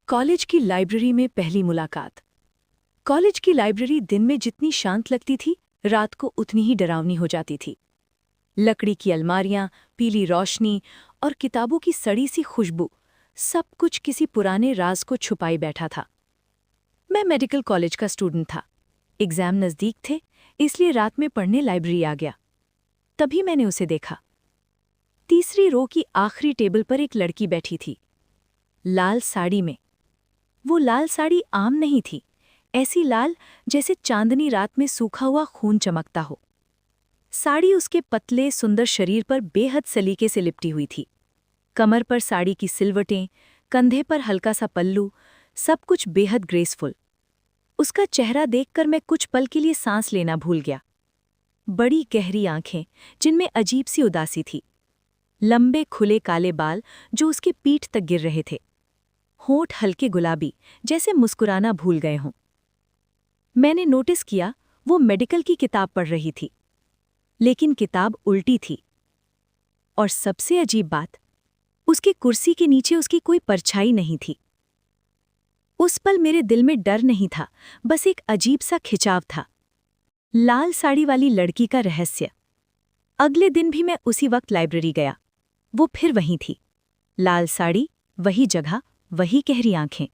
College की library में पहली मुलाकात। कॉलेज की लाइब्रेरी दिन में जितनी शांत लगती थी, रात को उतनी ही डरावनी हो जाती थी। लकड़ी की अलमारियां, पीली रोशनी और किताबों की सड़ी सी खुशबू, सब कुछ किसी पुराने राज को छुपाई बैठा था। मैं मेडिकल कॉलेज का स्टूडेंट था। एग्जाम नज़दीक थे, इसलिए रात में पढ़ने लाइब्रेरी आ गया। तभी मैंने उसे देखा। तीसरी रो की आखिरी टेबल पर एक लड़की बैठी थी, लाल साड़ी में। वो लाल साड़ी आम नहीं थी, ऐसी लाल जैसे चांदनी रात में सूखा हुआ खून चमकता हो। साड़ी उसके पतले सुंदर शरीर पर बेहद सलीके से लिपटी हुई थी। कमर पर साड़ी की सिलवटें, कंधे पर हल्का सा पल्लू, सब कुछ बेहद ग्रेसफुल। उसका चेहरा देखकर मैं कुछ पल के लिए सांस लेना भूल गया। बड़ी गहरी आंखें जिनमें अजीब सी उदासी थी, लंबे खुले काले बाल जो उसके पीठ तक गिर रहे थे, होंठ हल्के गुलाबी जैसे मुस्कुराना भूल गए हों। मैंने नोटिस किया वो मेडिकल की किताब पढ़ रही थी, लेकिन किताब उल्टी थी। और सबसे अजीब बात, उसकी कुर्सी के नीचे उसकी कोई परछाई नहीं थी। उस पल मेरे दिल में डर नहीं था, बस एक अजीब सा खिंचाव था। लाल साड़ी वाली लड़की का रहस्य। अगले दिन भी मैं उसी वक्त लाइब्रेरी गया। वो फिर वहीं थी, लाल साड़ी, वही जगह, वही गहरी आंखें।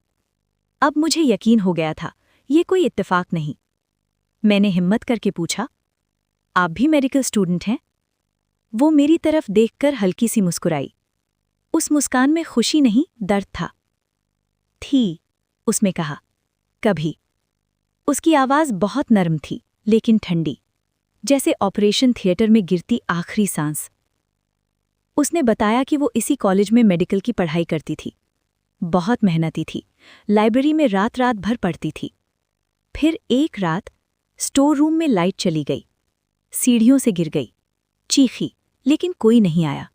अब मुझे यकीन हो गया था, ये कोई इत्तेफाक नहीं। मैंने हिम्मत करके पूछा, आप भी मेडिकल स्टूडेंट हैं? वो मेरी तरफ देखकर हल्की सी मुस्कुराई। उस मुस्कान में खुशी नहीं, दर्द था। थी, उसने कहा, कभी। उसकी आवाज़ बहुत नरम थी, लेकिन ठंडी, जैसे ऑपरेशन थिएटर में गिरती आखिरी सांस। उसने बताया कि वो इसी कॉलेज में मेडिकल की पढ़ाई करती थी। बहुत मेहनती थी, लाइब्रेरी में रात रात भर पढ़ती थी। फिर एक रात स्टोर रूम में लाइट चली गई, सीढ़ियों से गिर गई, चीखी, लेकिन कोई नहीं आया।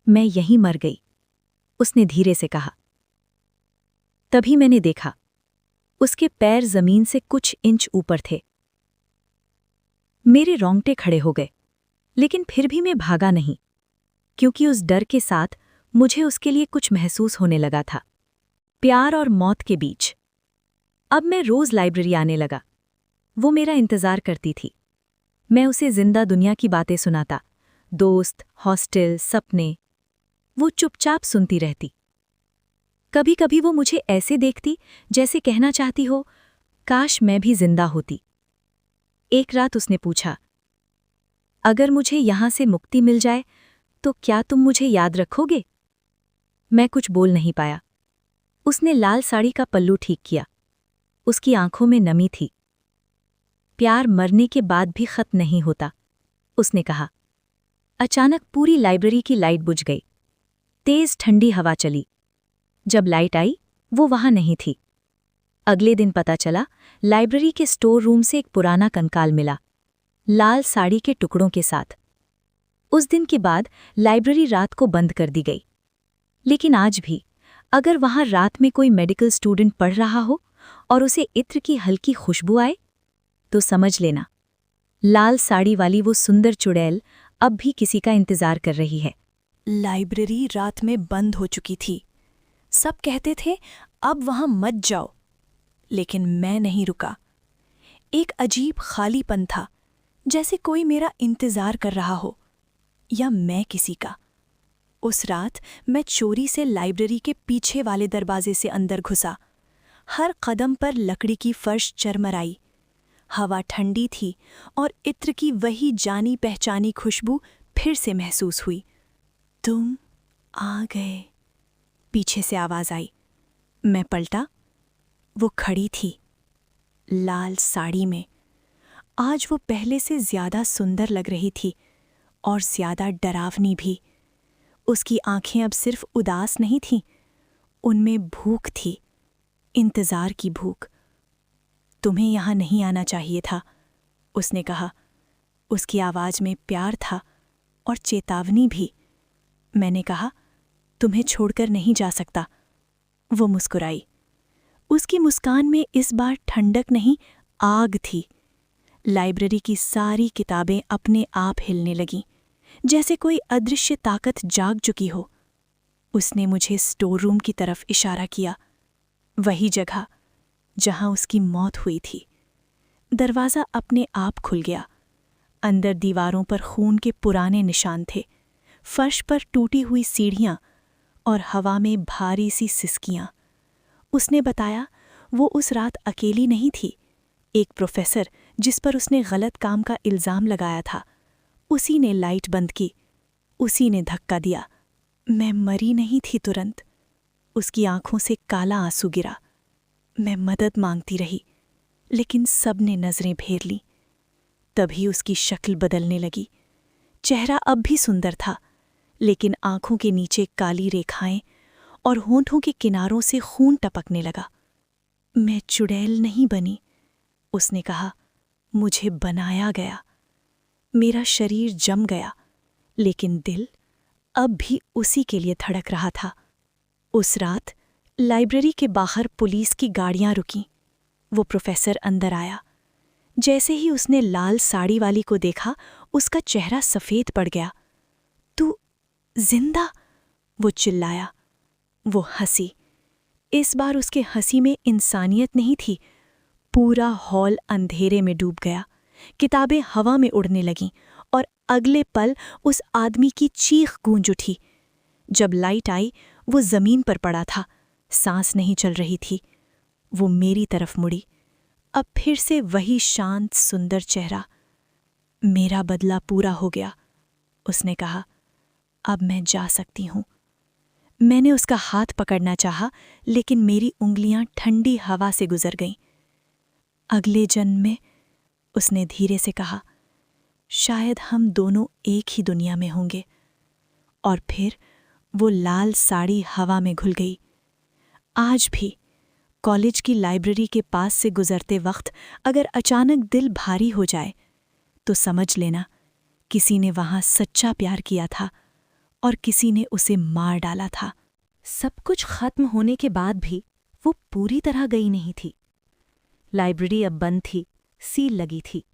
मैं यहीं मर गई, उसने धीरे से कहा। तभी मैंने देखा, उसके पैर जमीन से कुछ इंच ऊपर थे। मेरे रोंगटे खड़े हो गए, लेकिन फिर भी मैं भागा नहीं, क्योंकि उस डर के साथ मुझे उसके लिए कुछ महसूस होने लगा था, प्यार और मौत के बीच। अब मैं रोज लाइब्रेरी आने लगा। वो मेरा इंतजार करती थी। मैं उसे जिंदा दुनिया की बातें सुनाता, दोस्त, हॉस्टल, सपने। वो चुपचाप सुनती रहती। कभी कभी वो मुझे ऐसे देखती जैसे कहना चाहती हो, काश मैं भी जिंदा होती। एक रात उसने पूछा, अगर मुझे यहां से मुक्ति मिल जाए तो क्या तुम मुझे याद रखोगे? मैं कुछ बोल नहीं पाया। उसने लाल साड़ी का पल्लू ठीक किया। उसकी आंखों में नमी थी। प्यार मरने के बाद भी खत्म नहीं होता, उसने कहा। अचानक पूरी लाइब्रेरी की लाइट बुझ गई। तेज ठंडी हवा चली। जब लाइट आई, वो वहां नहीं थी। अगले दिन पता चला, लाइब्रेरी के स्टोर रूम से एक पुराना कंकाल मिला, लाल साड़ी के टुकड़ों के साथ। उस दिन के बाद लाइब्रेरी रात को बंद कर दी गई। लेकिन आज भी अगर वहां रात में कोई मेडिकल स्टूडेंट पढ़ रहा हो और उसे इत्र की हल्की खुशबू आए, तो समझ लेना, लाल साड़ी वाली वो सुंदर चुड़ैल अब भी किसी का इंतजार कर रही है। लाइब्रेरी रात में बंद हो चुकी थी। सब कहते थे अब वहां मत जाओ, लेकिन मैं नहीं रुका। एक अजीब खालीपन था, जैसे कोई मेरा इंतजार कर रहा हो, या मैं किसी का। उस रात मैं चोरी से लाइब्रेरी के पीछे वाले दरवाजे से अंदर घुसा। हर कदम पर लकड़ी की फर्श चरमराई। हवा ठंडी थी और इत्र की वही जानी पहचानी खुशबू फिर से महसूस हुई। तुम आ गए, पीछे से आवाज आई। मैं पलटा। वो खड़ी थी, लाल साड़ी में। आज वो पहले से ज्यादा सुंदर लग रही थी और ज्यादा डरावनी भी। उसकी आंखें अब सिर्फ उदास नहीं थीं, उनमें भूख थी, इंतजार की भूख। तुम्हें यहां नहीं आना चाहिए था, उसने कहा। उसकी आवाज में प्यार था और चेतावनी भी। मैंने कहा, तुम्हें छोड़कर नहीं जा सकता। वो मुस्कुराई। उसकी मुस्कान में इस बार ठंडक नहीं, आग थी। लाइब्रेरी की सारी किताबें अपने आप हिलने लगीं, जैसे कोई अदृश्य ताकत जाग चुकी हो। उसने मुझे स्टोर रूम की तरफ इशारा किया। वही जगह जहां उसकी मौत हुई थी। दरवाज़ा अपने आप खुल गया। अंदर दीवारों पर खून के पुराने निशान थे, फर्श पर टूटी हुई सीढ़ियां और हवा में भारी सी सिसकियां। उसने बताया वो उस रात अकेली नहीं थी। एक प्रोफेसर जिस पर उसने गलत काम का इल्ज़ाम लगाया था, उसी ने लाइट बंद की, उसी ने धक्का दिया। मैं मरी नहीं थी तुरंत। उसकी आंखों से काला आंसू गिरा। मैं मदद मांगती रही, लेकिन सब ने नज़रें फेर लीं। तभी उसकी शक्ल बदलने लगी। चेहरा अब भी सुंदर था, लेकिन आंखों के नीचे काली रेखाएं और होंठों के किनारों से खून टपकने लगा। मैं चुड़ैल नहीं बनी, उसने कहा, मुझे बनाया गया। मेरा शरीर जम गया, लेकिन दिल अब भी उसी के लिए धड़क रहा था। उस रात लाइब्रेरी के बाहर पुलिस की गाड़ियां रुकीं। वो प्रोफेसर अंदर आया। जैसे ही उसने लाल साड़ी वाली को देखा, उसका चेहरा सफ़ेद पड़ गया। तू जिंदा? वो चिल्लाया। वो हंसी। इस बार उसके हंसी में इंसानियत नहीं थी। पूरा हॉल अंधेरे में डूब गया। किताबें हवा में उड़ने लगीं और अगले पल उस आदमी की चीख गूंज उठी। जब लाइट आई, वो ज़मीन पर पड़ा था, सांस नहीं चल रही थी। वो मेरी तरफ मुड़ी। अब फिर से वही शांत सुंदर चेहरा। मेरा बदला पूरा हो गया, उसने कहा। अब मैं जा सकती हूँ। मैंने उसका हाथ पकड़ना चाहा, लेकिन मेरी उंगलियां ठंडी हवा से गुजर गईं। अगले जन्म में, उसने धीरे से कहा, शायद हम दोनों एक ही दुनिया में होंगे। और फिर वो लाल साड़ी हवा में घुल गई। आज भी कॉलेज की लाइब्रेरी के पास से गुजरते वक्त अगर अचानक दिल भारी हो जाए, तो समझ लेना किसी ने वहां सच्चा प्यार किया था और किसी ने उसे मार डाला था। सब कुछ खत्म होने के बाद भी वो पूरी तरह गई नहीं थी। लाइब्रेरी अब बंद थी, सील लगी थी,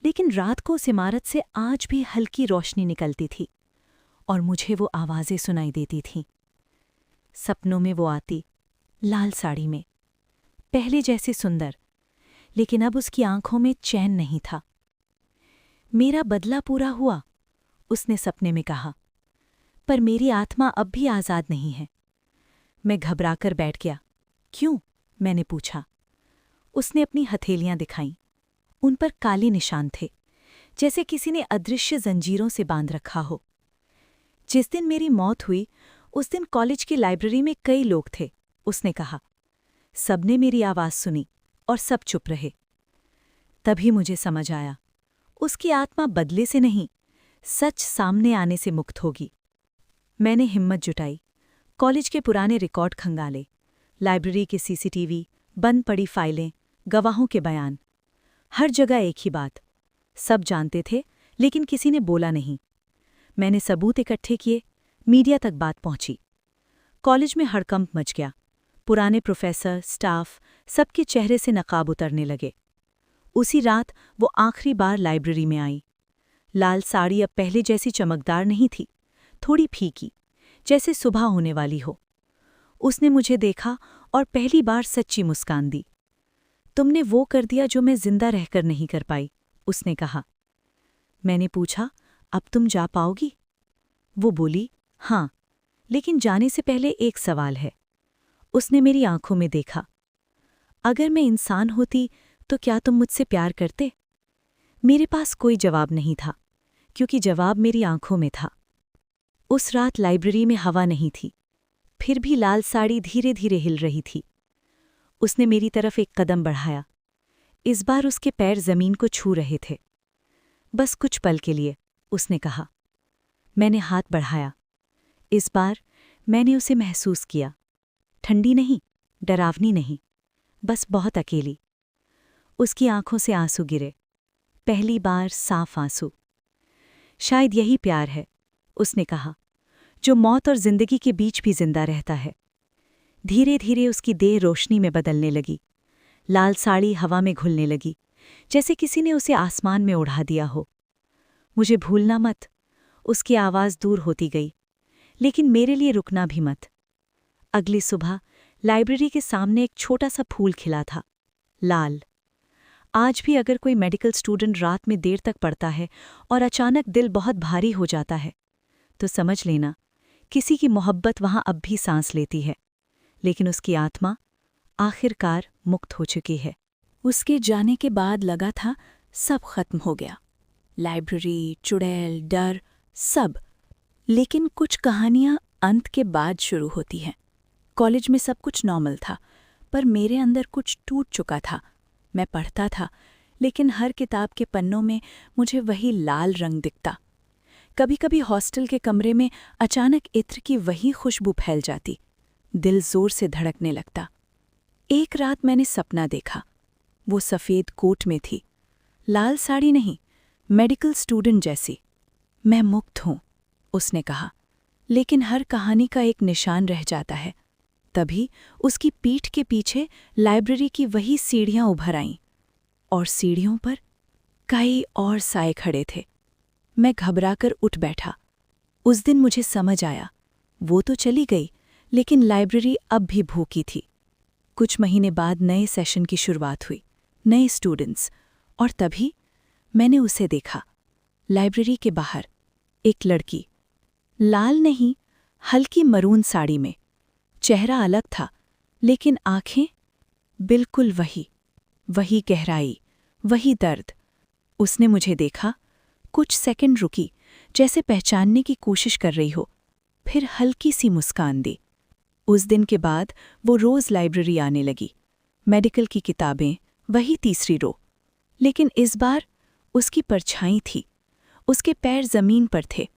लेकिन रात को उस इमारत से आज भी हल्की रोशनी निकलती थी और मुझे वो आवाज़ें सुनाई देती थीं। सपनों में वो आती, लाल साड़ी में, पहले जैसे सुंदर, लेकिन अब उसकी आंखों में चैन नहीं था। मेरा बदला पूरा हुआ, उसने सपने में कहा, पर मेरी आत्मा अब भी आज़ाद नहीं है। मैं घबराकर बैठ गया। क्यों? मैंने पूछा। उसने अपनी हथेलियां दिखाईं। उन पर काले निशान थे, जैसे किसी ने अदृश्य जंजीरों से बांध रखा हो। जिस दिन मेरी मौत हुई, उस दिन कॉलेज की लाइब्रेरी में कई लोग थे, उसने कहा। सबने मेरी आवाज़ सुनी और सब चुप रहे। तभी मुझे समझ आया, उसकी आत्मा बदले से नहीं, सच सामने आने से मुक्त होगी। मैंने हिम्मत जुटाई, कॉलेज के पुराने रिकॉर्ड खंगाले, लाइब्रेरी के सीसीटीवी, बंद पड़ी फाइलें, गवाहों के बयान। हर जगह एक ही बात। सब जानते थे, लेकिन किसी ने बोला नहीं। मैंने सबूत इकट्ठे किए, मीडिया तक बात पहुंची। कॉलेज में हड़कंप मच गया। पुराने प्रोफेसर, स्टाफ, सबके चेहरे से नकाब उतरने लगे। उसी रात वो आखिरी बार लाइब्रेरी में आई। लाल साड़ी अब पहले जैसी चमकदार नहीं थी, थोड़ी फीकी, जैसे सुबह होने वाली हो। उसने मुझे देखा और पहली बार सच्ची मुस्कान दी। तुमने वो कर दिया जो मैं जिंदा रहकर नहीं कर पाई, उसने कहा। मैंने पूछा, अब तुम जा पाओगी? वो बोली, हाँ, लेकिन जाने से पहले एक सवाल है। उसने मेरी आंखों में देखा। अगर मैं इंसान होती तो क्या तुम मुझसे प्यार करते? मेरे पास कोई जवाब नहीं था, क्योंकि जवाब मेरी आंखों में था। उस रात लाइब्रेरी में हवा नहीं थी, फिर भी लाल साड़ी धीरे धीरे हिल रही थी। उसने मेरी तरफ एक कदम बढ़ाया। इस बार उसके पैर जमीन को छू रहे थे। बस कुछ पल के लिए, उसने कहा। मैंने हाथ बढ़ाया। इस बार मैंने उसे महसूस किया। ठंडी नहीं, डरावनी नहीं, बस बहुत अकेली। उसकी आंखों से आंसू गिरे, पहली बार साफ आंसू। शायद यही प्यार है, उसने कहा, जो मौत और जिंदगी के बीच भी जिंदा रहता है। धीरे धीरे उसकी देह रोशनी में बदलने लगी। लाल साड़ी हवा में घुलने लगी, जैसे किसी ने उसे आसमान में उड़ा दिया हो। मुझे भूलना मत, उसकी आवाज़ दूर होती गई, लेकिन मेरे लिए रुकना भी मत। अगली सुबह लाइब्रेरी के सामने एक छोटा सा फूल खिला था, लाल। आज भी अगर कोई मेडिकल स्टूडेंट रात में देर तक पढ़ता है और अचानक दिल बहुत भारी हो जाता है, तो समझ लेना किसी की मोहब्बत वहां अब भी सांस लेती है, लेकिन उसकी आत्मा आखिरकार मुक्त हो चुकी है। उसके जाने के बाद लगा था सब खत्म हो गया, लाइब्रेरी, चुड़ैल, डर, सब। लेकिन कुछ कहानियां अंत के बाद शुरू होती हैं। कॉलेज में सब कुछ नॉर्मल था, पर मेरे अंदर कुछ टूट चुका था। मैं पढ़ता था, लेकिन हर किताब के पन्नों में मुझे वही लाल रंग दिखता। कभी-कभी हॉस्टल के कमरे में अचानक इत्र की वही खुशबू फैल जाती। दिल जोर से धड़कने लगता। एक रात मैंने सपना देखा। वो सफ़ेद कोट में थी, लाल साड़ी नहीं, मेडिकल स्टूडेंट जैसी। मैं मुक्त हूँ, उसने कहा, लेकिन हर कहानी का एक निशान रह जाता है। तभी उसकी पीठ के पीछे लाइब्रेरी की वही सीढ़ियां उभर आईं, और सीढ़ियों पर कई और साए खड़े थे। मैं घबराकर उठ बैठा। उस दिन मुझे समझ आया, वो तो चली गई, लेकिन लाइब्रेरी अब भी भूखी थी। कुछ महीने बाद नए सेशन की शुरुआत हुई, नए स्टूडेंट्स, और तभी मैंने उसे देखा। लाइब्रेरी के बाहर एक लड़की, लाल नहीं, हल्की मरून साड़ी में। चेहरा अलग था, लेकिन आंखें बिल्कुल वही गहराई, वही दर्द। उसने मुझे देखा, कुछ सेकंड रुकी, जैसे पहचानने की कोशिश कर रही हो, फिर हल्की सी मुस्कान दी। उस दिन के बाद वो रोज लाइब्रेरी आने लगी। मेडिकल की किताबें, वही तीसरी रो, लेकिन इस बार उसकी परछाई थी। उसके पैर जमीन पर थे।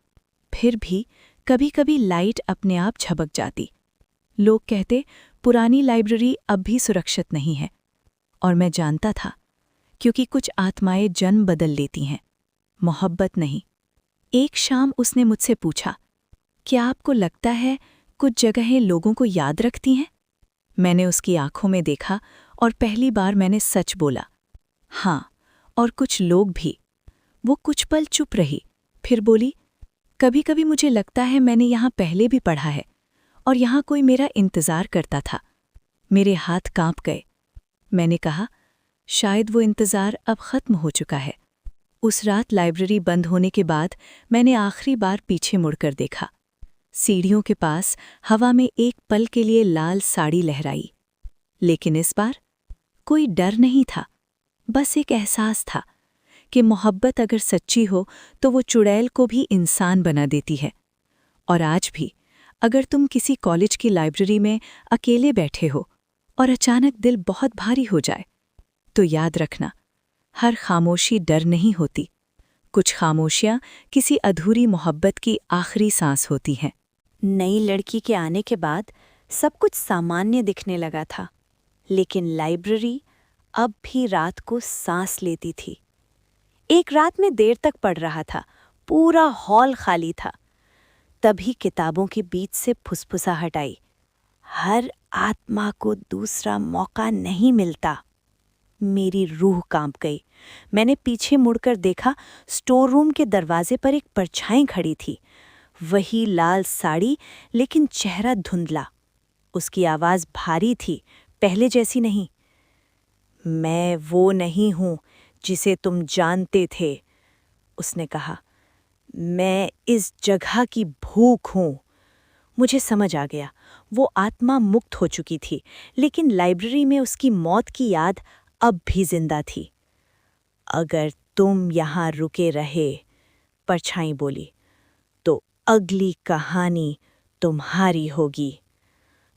फिर भी कभी-कभी लाइट अपने आप झपक जाती। लोग कहते पुरानी लाइब्रेरी अब भी सुरक्षित नहीं है, और मैं जानता था, क्योंकि कुछ आत्माएं जन्म बदल लेती हैं, मोहब्बत नहीं। एक शाम उसने मुझसे पूछा, क्या आपको लगता है कुछ जगहें लोगों को याद रखती हैं? मैंने उसकी आंखों में देखा और पहली बार मैंने सच बोला, हाँ, और कुछ लोग भी। वो कुछ पल चुप रही, फिर बोली, कभी-कभी मुझे लगता है मैंने यहाँ पहले भी पढ़ा है, और यहाँ कोई मेरा इंतज़ार करता था। मेरे हाथ कांप गए। मैंने कहा, शायद वो इंतज़ार अब ख़त्म हो चुका है। उस रात लाइब्रेरी बंद होने के बाद मैंने आखिरी बार पीछे मुड़कर देखा। सीढ़ियों के पास हवा में एक पल के लिए लाल साड़ी लहराई, लेकिन इस बार कोई डर नहीं था, बस एक एहसास था कि मोहब्बत अगर सच्ची हो तो वो चुड़ैल को भी इंसान बना देती है। और आज भी अगर तुम किसी कॉलेज की लाइब्रेरी में अकेले बैठे हो और अचानक दिल बहुत भारी हो जाए, तो याद रखना, हर खामोशी डर नहीं होती। कुछ खामोशियां किसी अधूरी मोहब्बत की आखिरी सांस होती हैं। नई लड़की के आने के बाद सब कुछ सामान्य दिखने लगा था, लेकिन लाइब्रेरी अब भी रात को सांस लेती थी। एक रात में देर तक पढ़ रहा था, पूरा हॉल खाली था। तभी किताबों के बीच से फुसफुसाहट आई, हर आत्मा को दूसरा मौका नहीं मिलता। मेरी रूह कांप गई। मैंने पीछे मुड़कर देखा, स्टोर रूम के दरवाजे पर एक परछाई खड़ी थी, वही लाल साड़ी, लेकिन चेहरा धुंधला। उसकी आवाज़ भारी थी, पहले जैसी नहीं। मैं वो नहीं हूँ जिसे तुम जानते थे, उसने कहा। मैं इस जगह की भूख हूँ। मुझे समझ आ गया, वो आत्मा मुक्त हो चुकी थी, लेकिन लाइब्रेरी में उसकी मौत की याद अब भी जिंदा थी। अगर तुम यहाँ रुके रहे, परछाई बोली, तो अगली कहानी तुम्हारी होगी।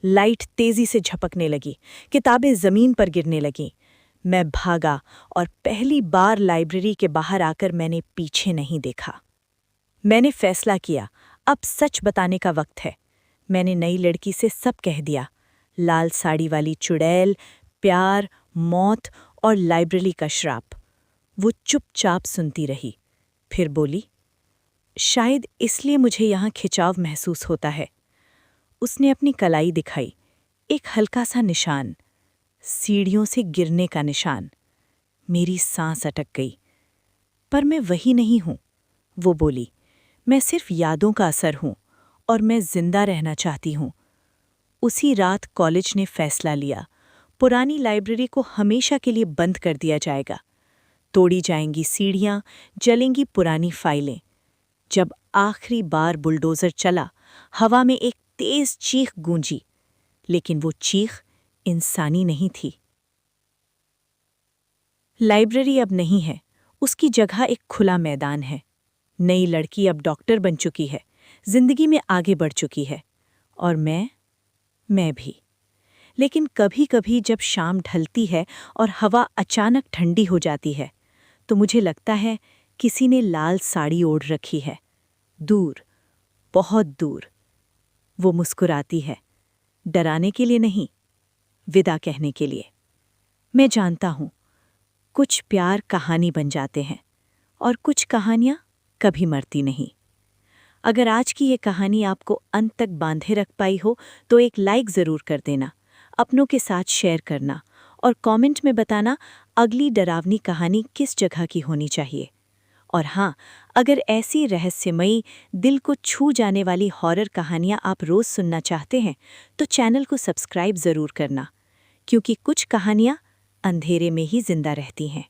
लाइट तेजी से झपकने लगी, किताबें जमीन पर गिरने लगीं। मैं भागा और पहली बार लाइब्रेरी के बाहर आकर मैंने पीछे नहीं देखा। मैंने फैसला किया, अब सच बताने का वक्त है। मैंने नई लड़की से सब कह दिया, लाल साड़ी वाली चुड़ैल, प्यार, मौत और लाइब्रेरी का श्राप। वो चुपचाप सुनती रही, फिर बोली, शायद इसलिए मुझे यहाँ खिंचाव महसूस होता है। उसने अपनी कलाई दिखाई, एक हल्का सा निशान, सीढ़ियों से गिरने का निशान। मेरी सांस अटक गई। पर मैं वही नहीं हूँ, वो बोली। मैं सिर्फ यादों का असर हूँ, और मैं जिंदा रहना चाहती हूँ। उसी रात कॉलेज ने फैसला लिया, पुरानी लाइब्रेरी को हमेशा के लिए बंद कर दिया जाएगा। तोड़ी जाएंगी सीढ़ियां, जलेंगी पुरानी फाइलें। जब आखिरी बार बुलडोजर चला, हवा में एक तेज चीख गूंजी, लेकिन वो चीख इंसानी नहीं थी। लाइब्रेरी अब नहीं है, उसकी जगह एक खुला मैदान है। नई लड़की अब डॉक्टर बन चुकी है, जिंदगी में आगे बढ़ चुकी है, और मैं भी। लेकिन कभी-कभी जब शाम ढलती है और हवा अचानक ठंडी हो जाती है, तो मुझे लगता है किसी ने लाल साड़ी ओढ़ रखी है, दूर, बहुत दूर। वो मुस्कुराती है, डराने के लिए नहीं, विदा कहने के लिए। मैं जानता हूं, कुछ प्यार कहानी बन जाते हैं और कुछ कहानियां कभी मरती नहीं। अगर आज की ये कहानी आपको अंत तक बांधे रख पाई हो तो एक लाइक ज़रूर कर देना, अपनों के साथ शेयर करना और कमेंट में बताना अगली डरावनी कहानी किस जगह की होनी चाहिए। और हाँ, अगर ऐसी रहस्यमयी, दिल को छू जाने वाली हॉरर कहानियाँ आप रोज़ सुनना चाहते हैं तो चैनल को सब्सक्राइब ज़रूर करना, क्योंकि कुछ कहानियाँ अंधेरे में ही जिंदा रहती हैं।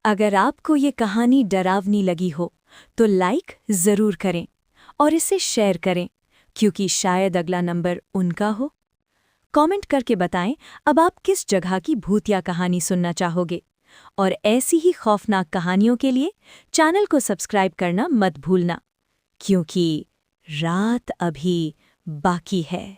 अगर आपको ये कहानी डरावनी लगी हो तो लाइक ज़रूर करें और इसे शेयर करें, क्योंकि शायद अगला नंबर उनका हो। कमेंट करके बताएं अब आप किस जगह की भूतिया कहानी सुनना चाहोगे, और ऐसी ही खौफनाक कहानियों के लिए चैनल को सब्सक्राइब करना मत भूलना, क्योंकि रात अभी बाकी है।